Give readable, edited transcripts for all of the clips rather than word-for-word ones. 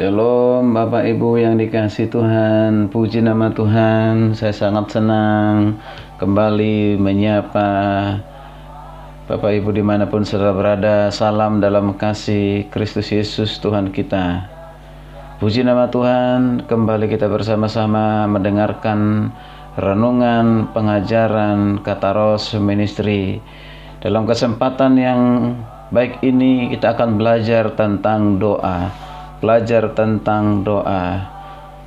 Shalom Bapak Ibu yang dikasihi Tuhan, puji nama Tuhan. Saya sangat senang kembali menyapa Bapak Ibu dimanapun saudara berada. Salam dalam kasih Kristus Yesus Tuhan kita. Puji nama Tuhan, kembali kita bersama-sama mendengarkan renungan pengajaran Kataros Ministry. Dalam kesempatan yang baik ini kita akan belajar tentang doa.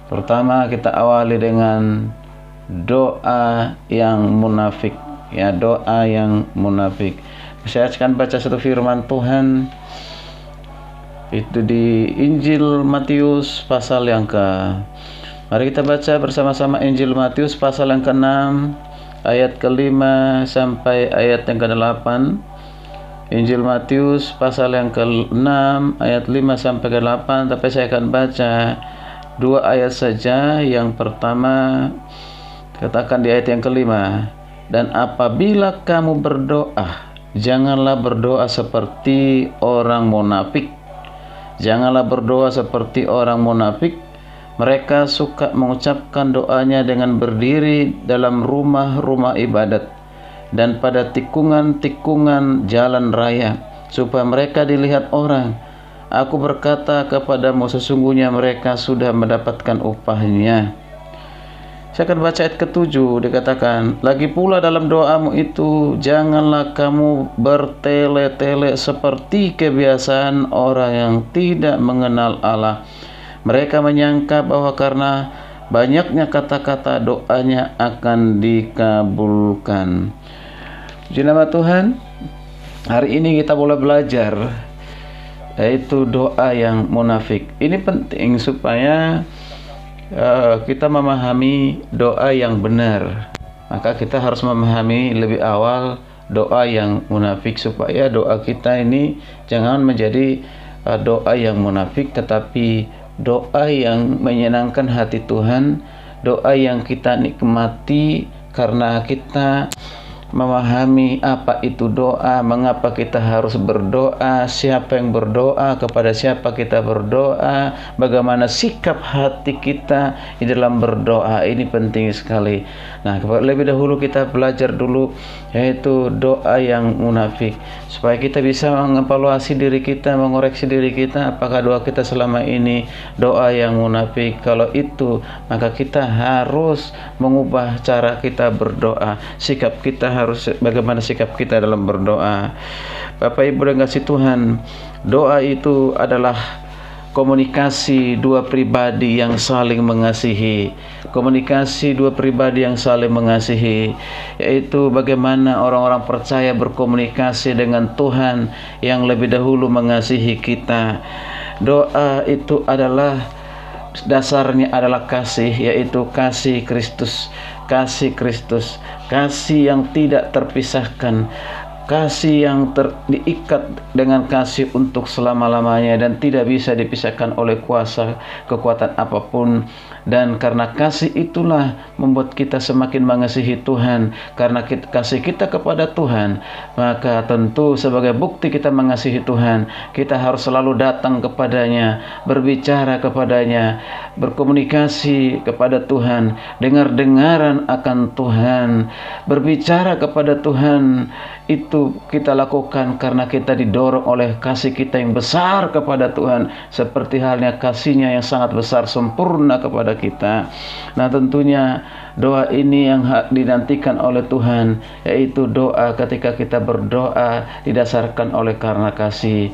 Pertama kita awali dengan doa yang munafik, ya, doa yang munafik. Saya akan baca satu firman Tuhan itu di Injil Matius pasal yang Mari kita baca bersama-sama Injil Matius pasal yang ke-6 ayat ke-5 sampai ayat yang ke-8. Injil Matius pasal yang ke-6 ayat 5 sampai ke-8, tapi saya akan baca 2 ayat saja. Yang pertama katakan di ayat yang ke-5, dan apabila kamu berdoa, janganlah berdoa seperti orang munafik. Janganlah berdoa seperti orang munafik. Mereka suka mengucapkan doanya dengan berdiri dalam rumah-rumah ibadat dan pada tikungan-tikungan jalan raya, supaya mereka dilihat orang. Aku berkata kepadamu, sesungguhnya mereka sudah mendapatkan upahnya. Saya akan baca ayat ke-7, dikatakan, lagi pula dalam doamu itu, janganlah kamu bertele-tele seperti kebiasaan orang yang tidak mengenal Allah. Mereka menyangka bahwa karena banyaknya kata-kata doanya akan dikabulkan. Puji nama Tuhan. Hari ini kita boleh belajar yaitu doa yang munafik. Ini penting supaya kita memahami doa yang benar. Maka kita harus memahami lebih awal doa yang munafik, supaya doa kita ini jangan menjadi doa yang munafik, tetapi doa yang menyenangkan hati Tuhan, doa yang kita nikmati karena kita memahami apa itu doa, mengapa kita harus berdoa, siapa yang berdoa, kepada siapa kita berdoa, bagaimana sikap hati kita di dalam berdoa. Ini penting sekali. Nah, lebih dahulu kita belajar dulu yaitu doa yang munafik, supaya kita bisa mengevaluasi diri kita, mengoreksi diri kita, apakah doa kita selama ini doa yang munafik. Kalau itu, maka kita harus mengubah cara kita berdoa, sikap kita bagaimana sikap kita dalam berdoa. Bapak Ibu yang kasih Tuhan, doa itu adalah komunikasi dua pribadi yang saling mengasihi. Komunikasi dua pribadi yang saling mengasihi, yaitu bagaimana orang-orang percaya berkomunikasi dengan Tuhan yang lebih dahulu mengasihi kita. Doa itu adalah dasarnya adalah kasih, yaitu kasih Kristus. Kasih Kristus, kasih yang tidak terpisahkan, kasih yang diikat dengan kasih untuk selama-lamanya dan tidak bisa dipisahkan oleh kuasa kekuatan apapun. Dan karena kasih itulah membuat kita semakin mengasihi Tuhan. Karena kasih kita kepada Tuhan, maka tentu sebagai bukti kita mengasihi Tuhan, kita harus selalu datang kepadanya, berbicara kepadanya, berkomunikasi kepada Tuhan, dengar-dengaran akan Tuhan, berbicara kepada Tuhan. Itu kita lakukan karena kita didorong oleh kasih kita yang besar kepada Tuhan, seperti halnya kasihnya yang sangat besar sempurna kepada kita. Nah, tentunya doa ini yang dinantikan oleh Tuhan, yaitu doa ketika kita berdoa didasarkan oleh karena kasih.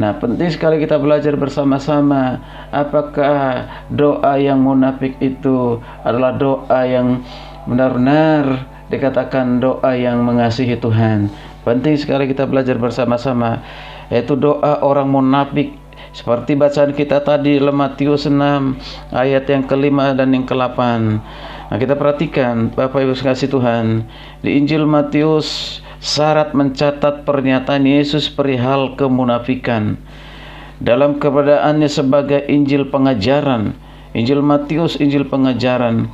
Nah, penting sekali kita belajar bersama-sama apakah doa yang munafik itu adalah doa yang benar-benar dikatakan doa yang mengasihi Tuhan. Penting sekali kita belajar bersama-sama yaitu doa orang munafik. Seperti bacaan kita tadi Matius 6 ayat yang ke-5 dan yang ke-8. Nah, kita perhatikan Bapak Ibu sekalian Tuhan, di Injil Matius syarat mencatat pernyataan Yesus perihal kemunafikan dalam keberadaannya sebagai Injil pengajaran. Injil Matius, Injil pengajaran,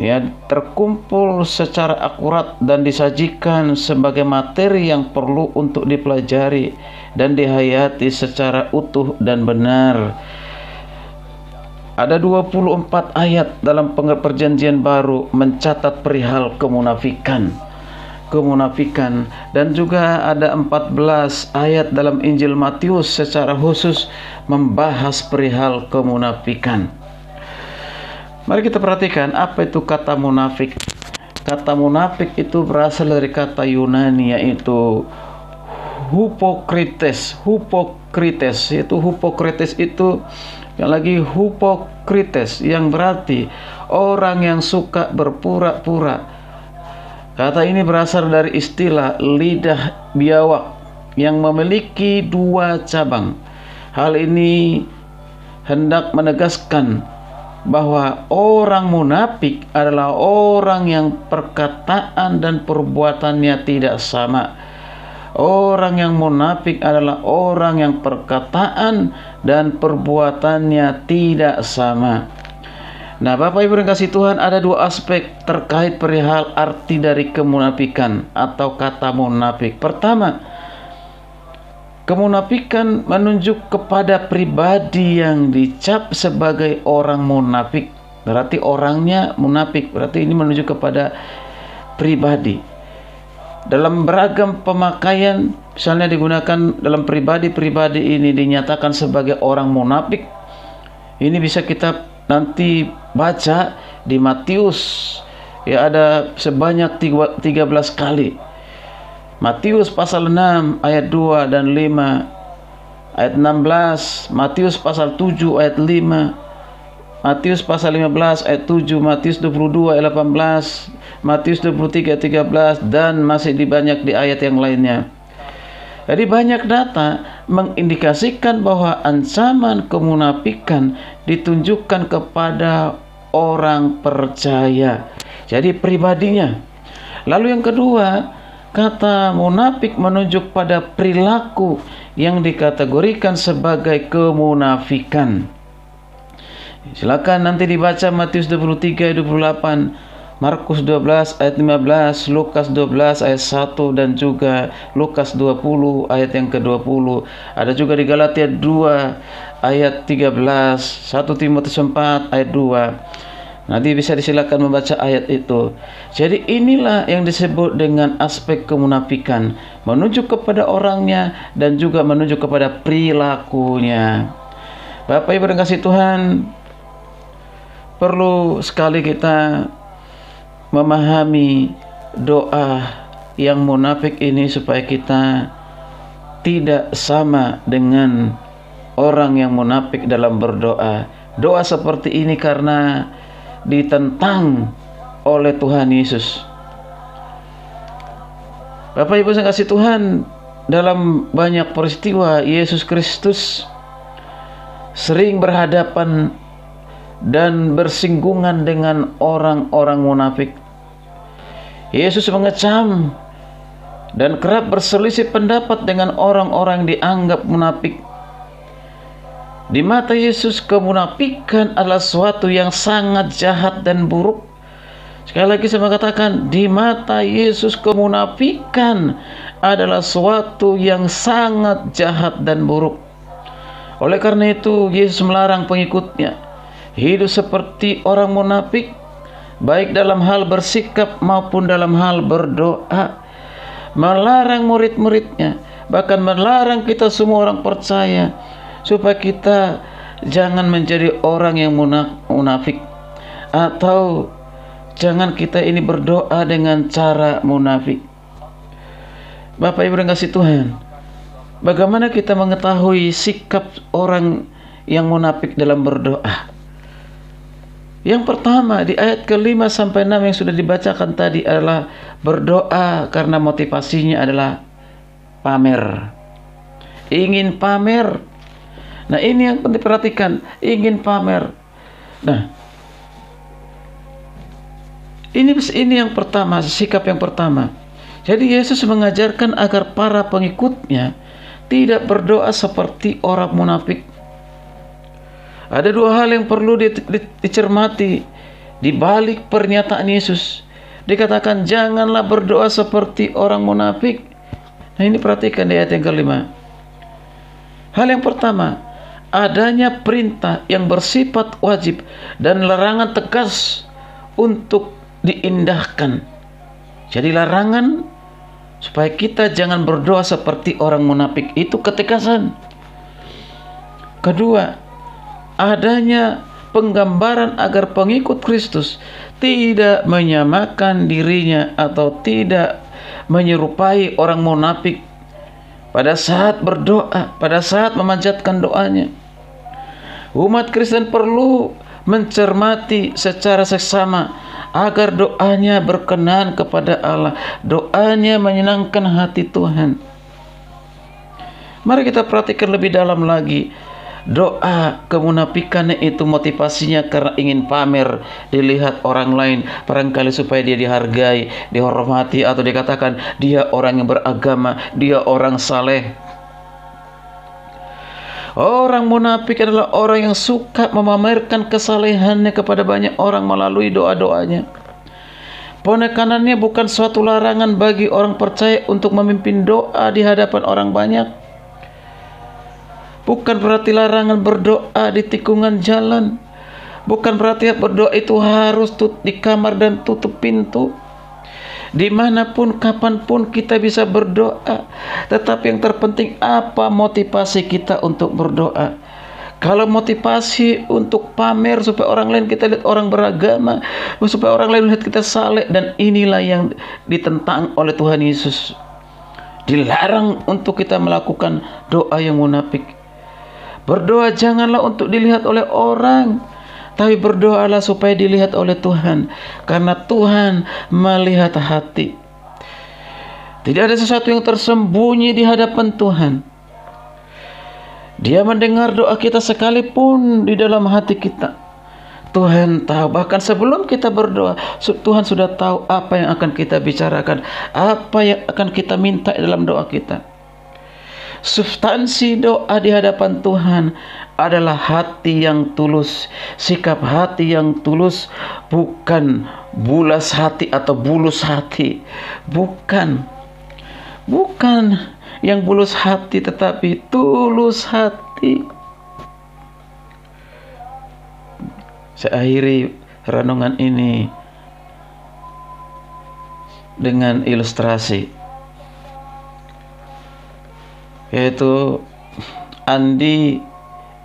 ya, terkumpul secara akurat dan disajikan sebagai materi yang perlu untuk dipelajari dan dihayati secara utuh dan benar. Ada 24 ayat dalam perjanjian baru mencatat perihal kemunafikan. Dan juga ada 14 ayat dalam Injil Matius secara khusus membahas perihal kemunafikan. Mari kita perhatikan apa itu kata munafik. Kata munafik itu berasal dari kata Yunani, yaitu Hypocrites, yaitu Hypocrites itu yang lagi Hypocrites yang berarti orang yang suka berpura-pura. Kata ini berasal dari istilah lidah biawak yang memiliki 2 cabang. Hal ini hendak menegaskan bahwa orang munafik adalah orang yang perkataan dan perbuatannya tidak sama. Orang yang munafik adalah orang yang perkataan dan perbuatannya tidak sama. Nah, Bapak Ibu yang kasih Tuhan, ada 2 aspek terkait perihal arti dari kemunafikan atau kata munafik. Pertama, kemunafikan menunjuk kepada pribadi yang dicap sebagai orang munafik. Berarti orangnya munafik, berarti ini menunjuk kepada pribadi. Dalam beragam pemakaian, misalnya digunakan dalam pribadi-pribadi ini dinyatakan sebagai orang munafik. Ini bisa kita nanti baca di Matius, ya, ada sebanyak 13 kali. Matius pasal 6 ayat 2 dan 5, ayat 16, Matius pasal 7 ayat 5, Matius pasal 15 ayat 7, Matius 22 ayat 18, Matius 23 ayat 13, dan masih banyak di ayat yang lainnya. Jadi banyak data mengindikasikan bahwa ancaman kemunafikan ditunjukkan kepada orang percaya. Jadi pribadinya. Lalu yang kedua, kata munafik menunjuk pada perilaku yang dikategorikan sebagai kemunafikan. Silakan nanti dibaca Matius 23 ayat 28, Markus 12 ayat 15, Lukas 12 ayat 1, dan juga Lukas 20 ayat yang ke-20. Ada juga di Galatia 2 ayat 13, 1 Timotius 4 ayat 2. Nanti bisa disilakan membaca ayat itu. Jadi inilah yang disebut dengan aspek kemunafikan, menunjuk kepada orangnya dan juga menunjuk kepada perilakunya. Bapak Ibu yang kasih Tuhan, perlu sekali kita memahami doa yang munafik ini supaya kita tidak sama dengan orang yang munafik dalam berdoa. Doa seperti ini karena ditentang oleh Tuhan Yesus. Bapak Ibu yang kasih Tuhan, dalam banyak peristiwa Yesus Kristus sering berhadapan dan bersinggungan dengan orang-orang munafik. Yesus mengecam dan kerap berselisih pendapat dengan orang-orang yang dianggap munafik. Di mata Yesus, kemunafikan adalah sesuatu yang sangat jahat dan buruk. Sekali lagi saya mengatakan, di mata Yesus kemunafikan adalah sesuatu yang sangat jahat dan buruk. Oleh karena itu, Yesus melarang pengikutnya hidup seperti orang munafik, baik dalam hal bersikap maupun dalam hal berdoa. Melarang murid-muridnya, bahkan melarang kita semua orang percaya, supaya kita jangan menjadi orang yang munafik, atau jangan kita ini berdoa dengan cara munafik. Bapak Ibu yang kasih Tuhan, bagaimana kita mengetahui sikap orang yang munafik dalam berdoa? Yang pertama, di ayat ke-5 sampai 6 yang sudah dibacakan tadi adalah berdoa karena motivasinya adalah pamer. Ingin pamer. Nah, ini yang penting diperhatikan, ingin pamer. Nah, ini yang pertama, sikap yang pertama. Jadi Yesus mengajarkan agar para pengikutnya tidak berdoa seperti orang munafik. Ada 2 hal yang perlu dicermati di balik pernyataan Yesus. Dikatakan janganlah berdoa seperti orang munafik. Nah, ini perhatikan di ayat yang ke-5. Hal yang pertama, adanya perintah yang bersifat wajib dan larangan tegas untuk diindahkan. Jadi larangan supaya kita jangan berdoa seperti orang munafik, itu ketegasan. Kedua, adanya penggambaran agar pengikut Kristus tidak menyamakan dirinya atau tidak menyerupai orang munafik pada saat berdoa, pada saat memanjatkan doanya. Umat Kristen perlu mencermati secara seksama agar doanya berkenan kepada Allah, doanya menyenangkan hati Tuhan. Mari kita perhatikan lebih dalam lagi. Doa kemunafikan itu motivasinya karena ingin pamer, dilihat orang lain, barangkali supaya dia dihargai, dihormati, atau dikatakan dia orang yang beragama, dia orang saleh. Orang munafik adalah orang yang suka memamerkan kesalehannya kepada banyak orang melalui doa-doanya. Penekanannya bukan suatu larangan bagi orang percaya untuk memimpin doa di hadapan orang banyak. Bukan berarti larangan berdoa di tikungan jalan. Bukan berarti berdoa itu harus di kamar dan tutup pintu. Dimanapun, kapanpun kita bisa berdoa. Tetapi yang terpenting apa motivasi kita untuk berdoa. Kalau motivasi untuk pamer supaya orang lain kita lihat orang beragama, supaya orang lain lihat kita saleh, dan inilah yang ditentang oleh Tuhan Yesus. Dilarang untuk kita melakukan doa yang munafik. Berdoa janganlah untuk dilihat oleh orang, tapi berdoalah supaya dilihat oleh Tuhan, karena Tuhan melihat hati. Tidak ada sesuatu yang tersembunyi di hadapan Tuhan. Dia mendengar doa kita sekalipun di dalam hati kita. Tuhan tahu, bahkan sebelum kita berdoa, Tuhan sudah tahu apa yang akan kita bicarakan, apa yang akan kita minta dalam doa kita. Substansi doa di hadapan Tuhan adalah hati yang tulus, sikap hati yang tulus, bukan bulas hati atau bulus hati. Bukan yang bulus hati, tetapi tulus hati. Saya akhiri renungan ini dengan ilustrasi, yaitu Andi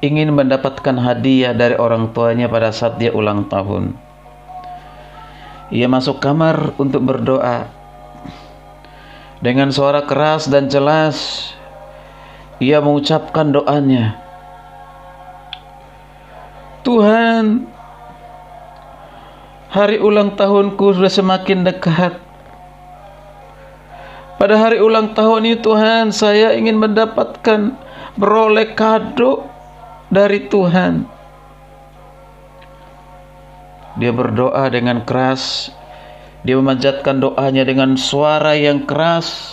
ingin mendapatkan hadiah dari orang tuanya pada saat dia ulang tahun. Ia masuk kamar untuk berdoa. Dengan suara keras dan jelas, ia mengucapkan doanya. Tuhan, hari ulang tahunku sudah semakin dekat. Pada hari ulang tahun ini Tuhan, saya ingin mendapatkan, beroleh kado dari Tuhan. Dia berdoa dengan keras. Dia memanjatkan doanya dengan suara yang keras,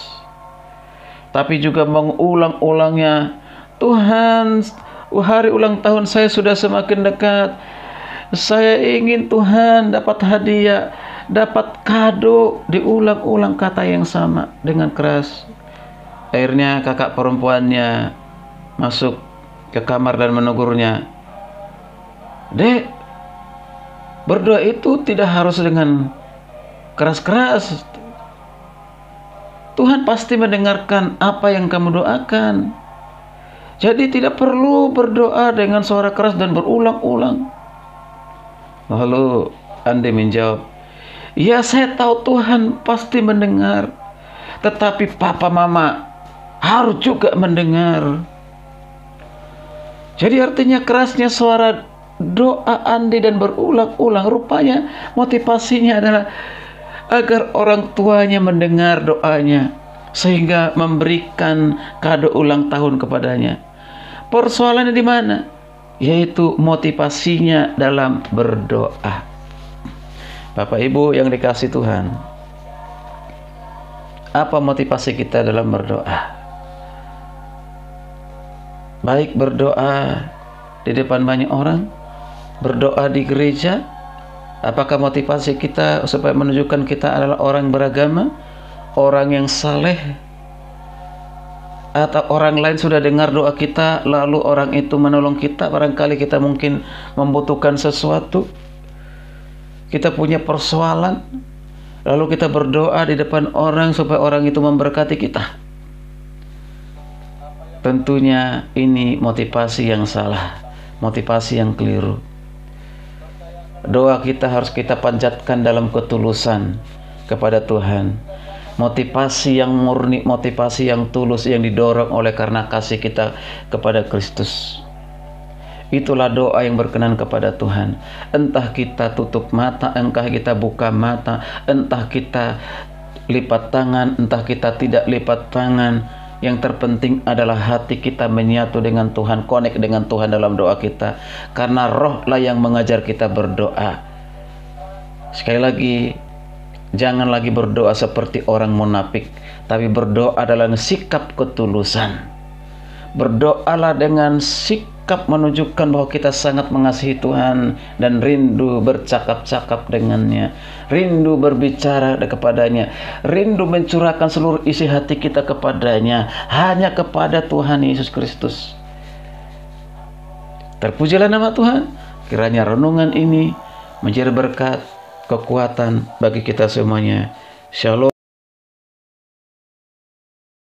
tapi juga mengulang-ulangnya. Tuhan, hari ulang tahun saya sudah semakin dekat. Saya ingin Tuhan dapat hadiah, dapat kado. Diulang-ulang kata yang sama dengan keras. Akhirnya kakak perempuannya masuk ke kamar dan menegurnya. Dek, berdoa itu tidak harus dengan keras-keras. Tuhan pasti mendengarkan apa yang kamu doakan. Jadi tidak perlu berdoa dengan suara keras dan berulang-ulang. Lalu Andi menjawab, ya saya tahu Tuhan pasti mendengar, tetapi papa mama harus juga mendengar. Jadi artinya kerasnya suara doa Andi dan berulang-ulang, rupanya motivasinya adalah agar orang tuanya mendengar doanya, sehingga memberikan kado ulang tahun kepadanya. Persoalannya di mana? Yaitu motivasinya dalam berdoa. Bapak Ibu yang dikasihi Tuhan, apa motivasi kita dalam berdoa? Baik berdoa di depan banyak orang, berdoa di gereja. Apakah motivasi kita supaya menunjukkan kita adalah orang beragama, orang yang saleh? atau orang lain sudah dengar doa kita, lalu orang itu menolong kita. Barangkali kita mungkin membutuhkan sesuatu, kita punya persoalan, lalu kita berdoa di depan orang supaya orang itu memberkati kita. Tentunya ini motivasi yang salah, motivasi yang keliru. Doa kita harus kita panjatkan dalam ketulusan kepada Tuhan. Motivasi yang murni, motivasi yang tulus, yang didorong oleh karena kasih kita kepada Kristus. Itulah doa yang berkenan kepada Tuhan. Entah kita tutup mata, entah kita buka mata, entah kita lipat tangan, entah kita tidak lipat tangan. Yang terpenting adalah hati kita menyatu dengan Tuhan, connect dengan Tuhan dalam doa kita. Karena Roh lah yang mengajar kita berdoa. Sekali lagi, jangan lagi berdoa seperti orang munafik, tapi berdoa dalam sikap ketulusan. Berdoalah dengan sikap menunjukkan bahwa kita sangat mengasihi Tuhan dan rindu bercakap-cakap dengannya, rindu berbicara kepadanya, rindu mencurahkan seluruh isi hati kita kepadanya, hanya kepada Tuhan Yesus Kristus. Terpujilah nama Tuhan. Kiranya renungan ini menjadi berkat, kekuatan bagi kita semuanya. Shalom.